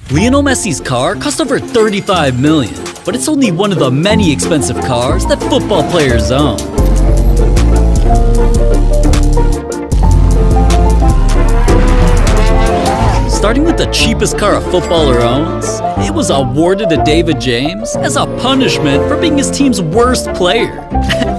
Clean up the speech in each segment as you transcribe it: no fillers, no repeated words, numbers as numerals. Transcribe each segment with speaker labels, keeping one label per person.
Speaker 1: Lionel Messi's car cost over $35 million, but it's only one of the many expensive cars that football players own. Starting with the cheapest car a footballer owns, it was awarded to David James as a punishment for being his team's worst player.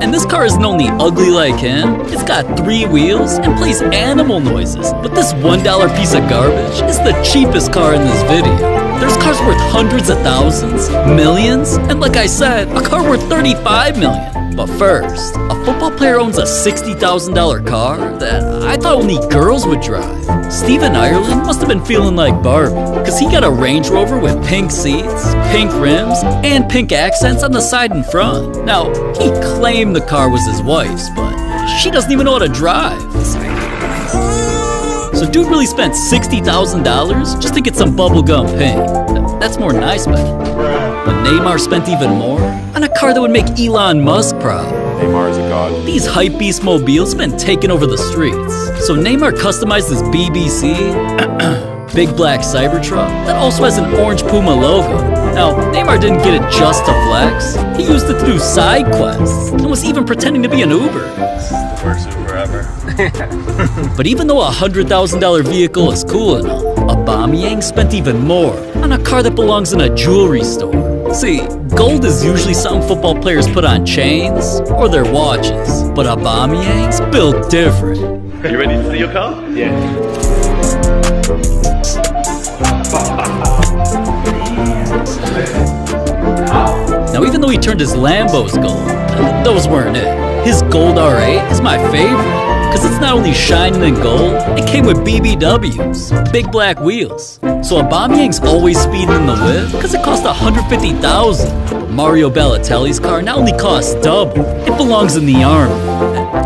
Speaker 1: And this car isn't only ugly like him, it's got 3 wheels and plays animal noises. But this $1 piece of garbage is the cheapest car in this video. There's cars worth hundreds of thousands, millions, and like I said, a car worth $35 million. But first, a football player owns a $60,000 car that I thought only girls would drive. Stephen Ireland must have been feeling like Barbie, cause he got a Range Rover with pink seats, pink rims, and pink accents on the side and front. Now, he claimed the car was his wife's, but she doesn't even know how to drive. So dude really spent $60,000 just to get some bubblegum pink. That's more than I spent. But Neymar spent even more on a car that would make Elon Musk proud.
Speaker 2: Neymar is a god.
Speaker 1: These hypebeast mobiles have been taking over the streets. So Neymar customized this BBC big black Cybertruck that also has an orange Puma logo. Now, Neymar didn't get it just to flex. He used it to do side quests and was even pretending to be an Uber.
Speaker 2: This is the worst Uber ever.
Speaker 1: But even though a $100,000 vehicle is cool and all, Aubameyang spent even more on a car that belongs in a jewelry store. See, gold is usually something football players put on chains or their watches, but Aubameyang's built different.
Speaker 2: You ready to see your car? Yeah.
Speaker 1: Now, even though he turned his Lambos gold, those weren't it. His gold R8 is my favorite, because it's not only shining in gold, it came with BBWs, big black wheels. So Aubameyang's always speeding in the whip because it cost $150,000. Mario Balotelli's car not only costs double, it belongs in the army.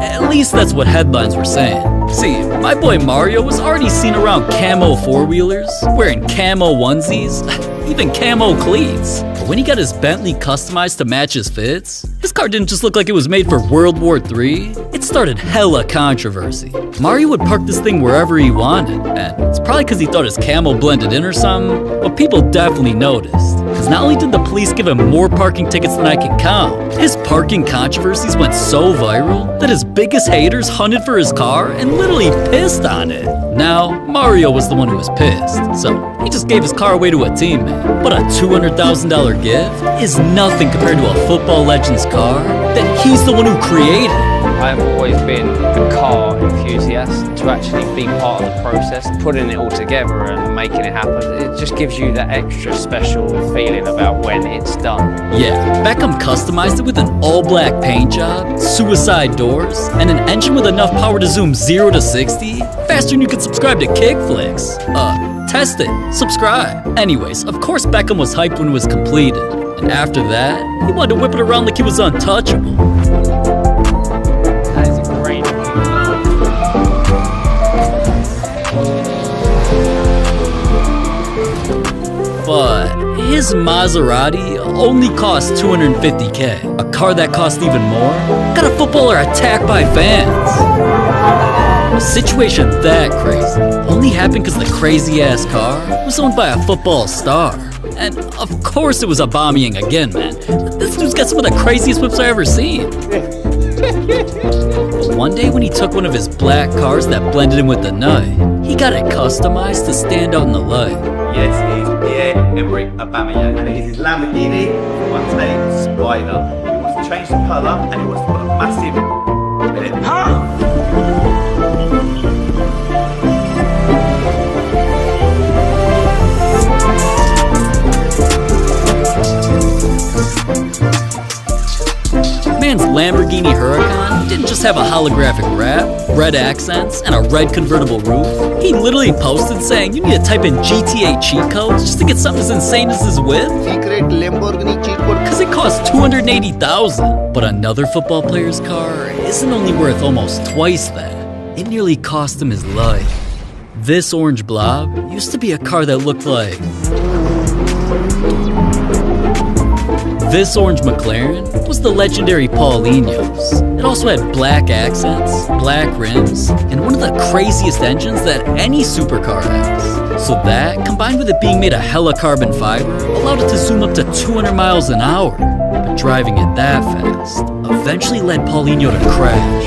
Speaker 1: At least that's what headlines were saying. See, my boy Mario was already seen around camo four-wheelers, wearing camo onesies, even camo cleats. But when he got his Bentley customized to match his fits, his car didn't just look like it was made for World War III, it started hella controversy. Mario would park this thing wherever he wanted, and it's probably because he thought his camo blended in or something, but people definitely noticed. Because not only did the police give him more parking tickets than I can count, his parking controversies went so viral that his biggest haters hunted for his car and literally pissed on it. Now, Mario was the one who was pissed, so he just gave his car away to a teammate. But a $200,000 gift is nothing compared to a football legend's car that he's the one who created.
Speaker 3: I've always been a car enthusiast. To actually be part of the process, putting it all together and making it happen, it just gives you that extra special feeling about when it's done.
Speaker 1: Yeah, Beckham customized it with an all-black paint job, suicide doors, and an engine with enough power to zoom 0 to 60 faster than you could subscribe to Kickflix. Test it, subscribe. Anyways, of course Beckham was hyped when it was completed, and after that, he wanted to whip it around like he was untouchable.
Speaker 3: That is a great.
Speaker 1: But his Maserati only cost $250K. A car that cost even more got a footballer attacked by fans. A situation that crazy only happened because the crazy-ass car was owned by a football star. And of course it was Aubameyang again, man. This dude's got some of the craziest whips I've ever seen. But one day when he took one of his black cars that blended in with the night, he got it customized to stand out in the light.
Speaker 4: Yes, it is Pierre-Emerick Aubameyang, and it is his Lamborghini 110 Spider. He wants to change the colour and he wants to put a massive
Speaker 1: Man's Lamborghini Huracan didn't just have a holographic wrap, red accents, and a red convertible roof. He literally posted saying you need to type in GTA cheat codes just to get something as insane as his whip.
Speaker 5: Secret Lamborghini cheat code.
Speaker 1: Because it costs $280,000. But another football player's car isn't only worth almost twice that. It nearly cost him his life. This orange blob used to be a car that looked like... This orange McLaren was the legendary Paulinho's. It also had black accents, black rims, and one of the craziest engines that any supercar has. So that, combined with it being made of hella carbon fiber, allowed it to zoom up to 200 miles an hour. But driving it that fast eventually led Paulinho to crash.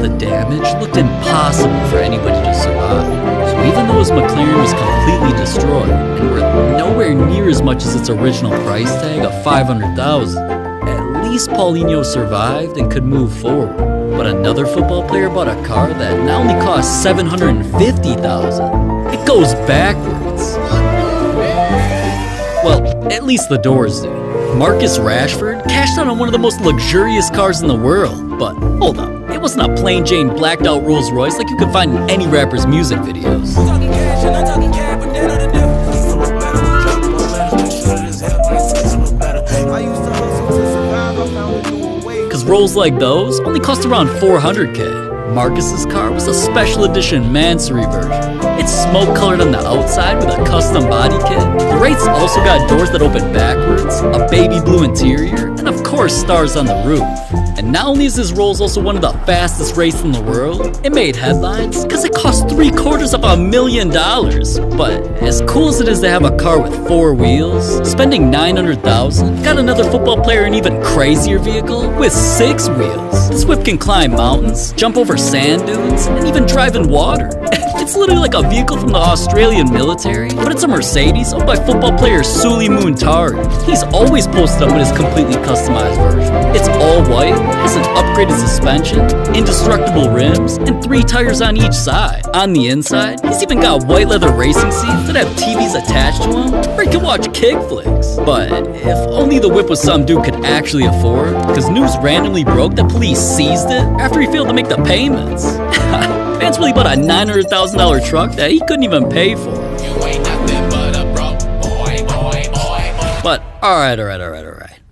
Speaker 1: The damage looked impossible for anybody to survive. So even though his McLaren was completely destroyed and worth nowhere near as much as its original price tag of $500,000, at least Paulinho survived and could move forward. But another football player bought a car that not only cost $750,000, it goes backwards. Well, at least the doors do. Marcus Rashford cashed out on one of the most luxurious cars in the world. But hold up, it wasn't a plain Jane blacked out Rolls Royce like you could find in any rapper's music videos. Cause rolls like those only cost around $400K. Marcus's car was a special edition Mansory version. It's smoke colored on the outside with a custom body kit. The Wraith's also got doors that open backwards, a baby blue interior, and of course stars on the roof. And not only is this Rolls also one of the fastest Wraiths in the world, it made headlines because it cost $750,000. But as cool as it is to have a car with 4 wheels, spending $900,000 got another football player an even crazier vehicle with 6 wheels. This whip can climb mountains, jump over sand dunes, and even drive in water. It's literally like a vehicle from the Australian military, but it's a Mercedes owned by football player Suleiman Tari. He's always posted up with his completely customized version. It's all white, has an upgraded suspension, indestructible rims, and 3 tires on each side. On the inside, he's even got white leather racing seats that have TVs attached to them, where you can watch kick flicks. But if only the whip was something dude could actually afford, because news randomly broke that police seized it after he failed to make the payments. Man's really bought a $900,000 truck that he couldn't even pay for. But alright.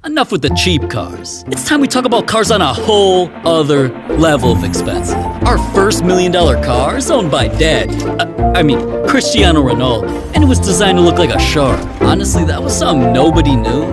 Speaker 1: Enough with the cheap cars. It's time we talk about cars on a whole other level of expensive. Our first $1 million car is owned by Cristiano Ronaldo, and it was designed to look like a shark. Honestly, that was something nobody knew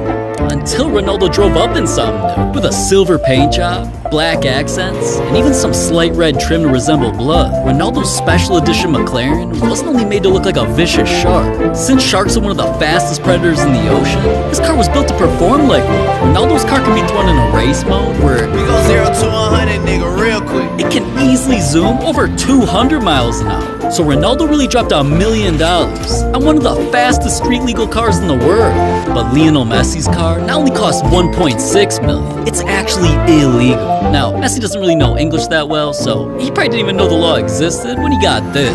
Speaker 1: until Ronaldo drove up in something new, with a silver paint job, black accents, and even some slight red trim to resemble blood. Ronaldo's special edition McLaren wasn't only made to look like a vicious shark. Since sharks are one of the fastest predators in the ocean, his car was built to perform like one. Ronaldo's car can be thrown in a race mode where
Speaker 5: We go 0 to 100, nigga, real quick.
Speaker 1: it can easily zoom over 200 miles an hour. So Ronaldo really dropped $1 million on one of the fastest street legal cars in the world. But Lionel Messi's car not only costs $1.6 million, it's actually illegal. Now, Messi doesn't really know English that well, so he probably didn't even know the law existed when he got this.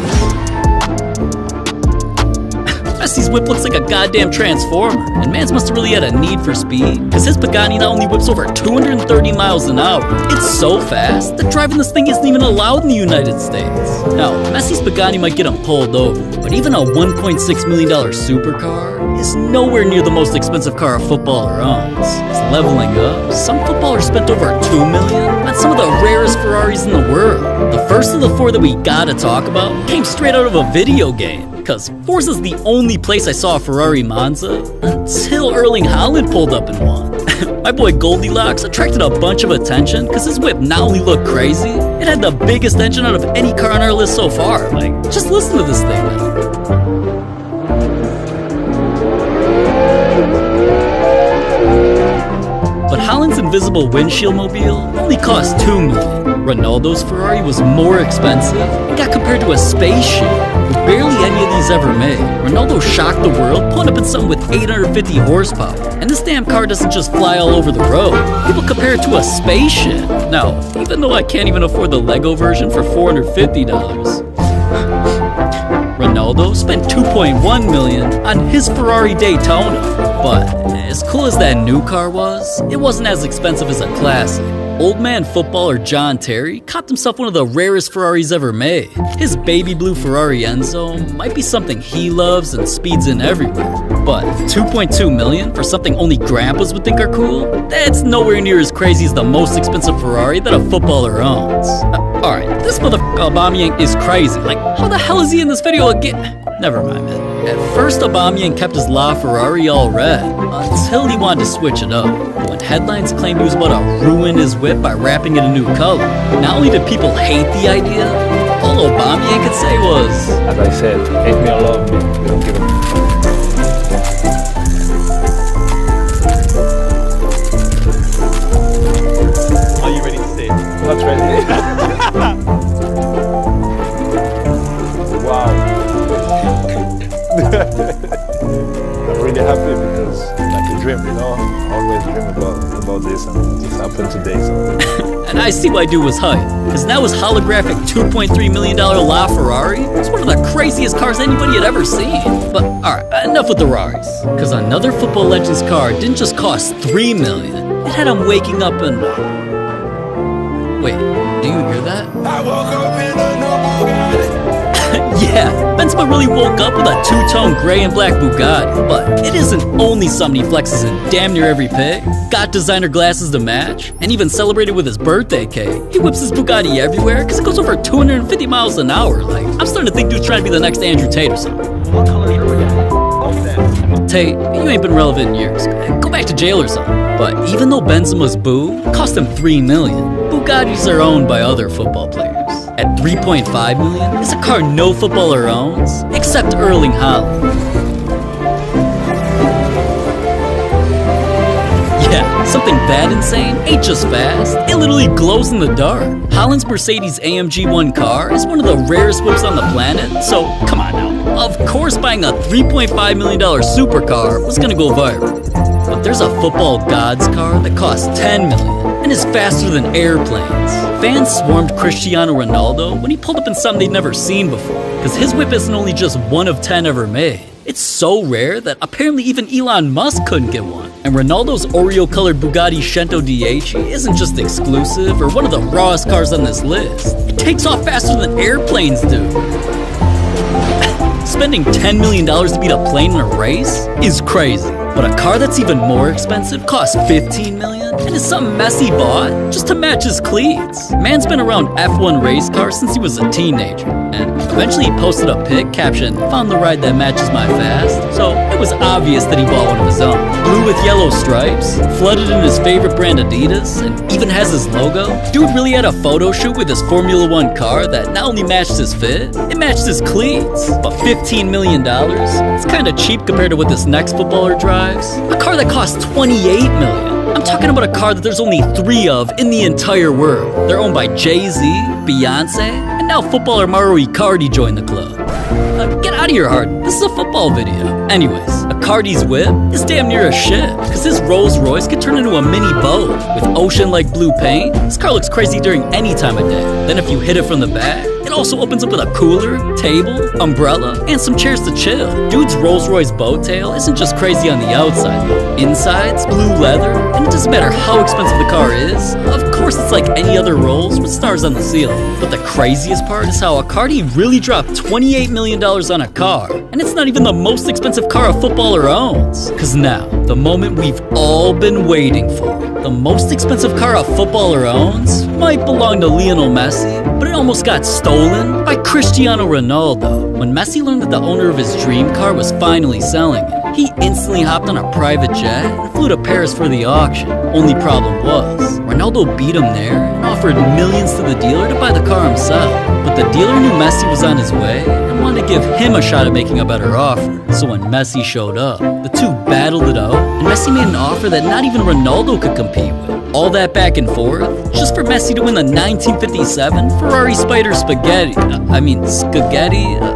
Speaker 1: Messi's whip looks like a goddamn transformer, and mans must have really had a need for speed, because his Pagani not only whips over 230 miles an hour, it's so fast that driving this thing isn't even allowed in the United States. Now, Messi's Pagani might get him pulled over, but even a $1.6 million supercar is nowhere near the most expensive car a footballer owns. It's leveling up. Some footballers spent over $2 million on some of the rarest Ferraris in the world. The first of the 4 that we gotta talk about came straight out of a video game, because Forza's the only place I saw a Ferrari Monza until Erling Haaland pulled up in one. My boy Goldilocks attracted a bunch of attention because his whip not only looked crazy, it had the biggest engine out of any car on our list so far. Like, just listen to this thing, man. But Haaland's invisible windshield mobile only cost $2 million. Ronaldo's Ferrari was more expensive and got compared to a spaceship, with barely any of these ever made. Ronaldo shocked the world, pulling up in something with 850 horsepower. And this damn car doesn't just fly all over the road. People compare it to a spaceship. Now, even though I can't even afford the Lego version for $450, Ronaldo spent $2.1 million on his Ferrari Daytona. But as cool as that new car was, it wasn't as expensive as a classic. Old man footballer John Terry copped himself one of the rarest Ferraris ever made. His baby blue Ferrari Enzo might be something he loves and speeds in everywhere. But $2.2 million for something only grandpas would think are cool? That's nowhere near as crazy as the most expensive Ferrari that a footballer owns. Alright, this motherfucker Aubameyang is crazy. Like, how the hell is he in this video again? Never mind, man. At first, Aubameyang kept his LaFerrari all red, until he wanted to switch it up. When headlines claimed he was about to ruin his whip by wrapping it a new color, not only did people hate the idea, all all Aubameyang could say was,
Speaker 6: As I said, hate me or love me, we don't give a
Speaker 2: Are you ready to see it?
Speaker 6: not ready. Wow. I'm really happy because like a dream, you know, always dream about this and it just happened today. So
Speaker 1: and I see why dude was hyped, because now his holographic $2.3 million LaFerrari is one of the craziest cars anybody had ever seen. But alright, enough with the Raris, because another Football Legends car didn't just cost $3 million, it had him waking up and... Wait, do you hear that?
Speaker 5: I woke up in a new Bugatti.
Speaker 1: Yeah, Benzema really woke up with a two-tone gray and black Bugatti, but it isn't only something he flexes in damn near every pic. Got designer glasses to match, and even celebrated with his birthday cake. He whips his Bugatti everywhere because it goes over 250 miles an hour. Like, I'm starting to think dude's trying to be the next Andrew Tate or something.
Speaker 4: What colour is your again? Off there.
Speaker 1: Tate, you ain't been relevant in years. Go back to jail or something. But even though Benzema's boo cost him $3 million, Bugattis are owned by other football players. At $3.5 million, it's a car no footballer owns, except Erling Haaland. Yeah, something that insane ain't just fast, it literally glows in the dark. Haaland's Mercedes AMG 1 car is one of the rarest whips on the planet, so come on now. Of course buying a $3.5 million supercar was gonna go viral. But there's a football gods car that costs $10 million and is faster than airplanes. Fans swarmed Cristiano Ronaldo when he pulled up in something they'd never seen before, because his whip isn't only just one of 10 ever made. It's so rare that apparently even Elon Musk couldn't get one. And Ronaldo's Oreo-colored Bugatti Cento Dieci isn't just exclusive or one of the rawest cars on this list. It takes off faster than airplanes do. Spending $10 million to beat a plane in a race is crazy. But a car that's even more expensive costs $15 million and is something Messi bought just to match his cleats. Man's been around F1 race cars since he was a teenager, and eventually he posted a pic captioned, "Found the ride that matches my fast," so it was obvious that he bought one of his own. Blue with yellow stripes, flooded in his favorite brand Adidas, and even has his logo. Dude really had a photo shoot with his Formula One car that not only matched his fit, it matched his cleats. But $15 million? It's kinda cheap compared to what this next footballer drives. A car that costs $28 million. I'm talking about a car that there's only 3 of in the entire world. They're owned by Jay-Z, Beyonce, and now footballer Mauro Icardi joined the club. Get out of here, Harden. This is a football video. Anyways, Icardi's whip is damn near a ship, because his Rolls Royce could turn into a mini boat. With ocean-like blue paint, this car looks crazy during any time of day. Then if you hit it from the back, it also opens up with a cooler, table, umbrella, and some chairs to chill. Dude's Rolls Royce boat tail isn't just crazy on the outside though. Inside's blue leather, and it doesn't matter how expensive the car is. Of course it's like any other Rolls with stars on the ceiling. But the craziest part is how Icardi really dropped $28 million on a car. And it's not even the most expensive car a footballer owns. Cause now, the moment we've all been waiting for. The most expensive car a footballer owns might belong to Lionel Messi, but it almost got stolen by Cristiano Ronaldo. When Messi learned that the owner of his dream car was finally selling it, he instantly hopped on a private jet and flew to Paris for the auction. Only problem was, Ronaldo beat him there and offered millions to the dealer to buy the car himself. But the dealer knew Messi was on his way and wanted to give him a shot at making a better offer. So when Messi showed up, the two battled it out, and Messi made an offer that not even Ronaldo could compete with. All that back and forth, just for Messi to win the 1957 Ferrari Spider Spaghetti.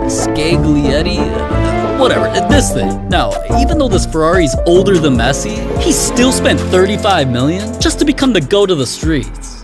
Speaker 1: Scaglietti, whatever, this thing. Now, even though this Ferrari's older than Messi, he still spent $35 million just to become the GOAT of the streets.